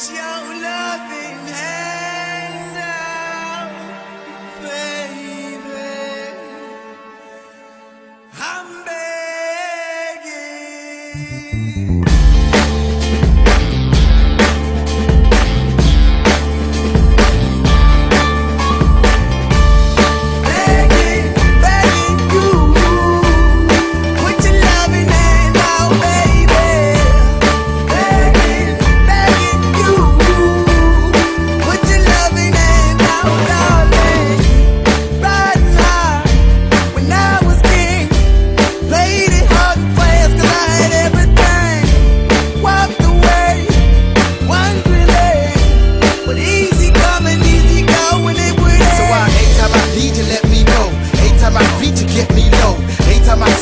Put your loving hand out, baby. I'm begging.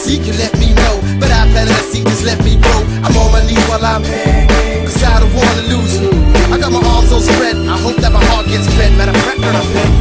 You can let me know, but I planted a seed, just let me grow. I'm on my knees while I'm begging, cause I don't wanna lose you. I got my arms so spread, I hope that my heart gets fed. Matter of fact, girl, I'm begging.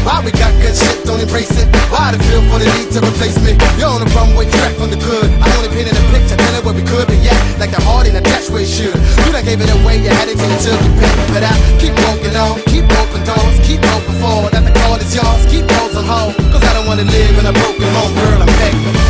Why we got good shit, don't embrace it? Why the feel for the need to replace me? You're on the runway track from the good. I only painted a picture, telling what we could be at. Like the heart ain't attached where it should. You done gave it away, you had it till you took it back. But I keep walking on, keep open doors, keep open forward. That the call is yours, keep those on hold. Cause I don't wanna live in a broken home, girl, I'm begging.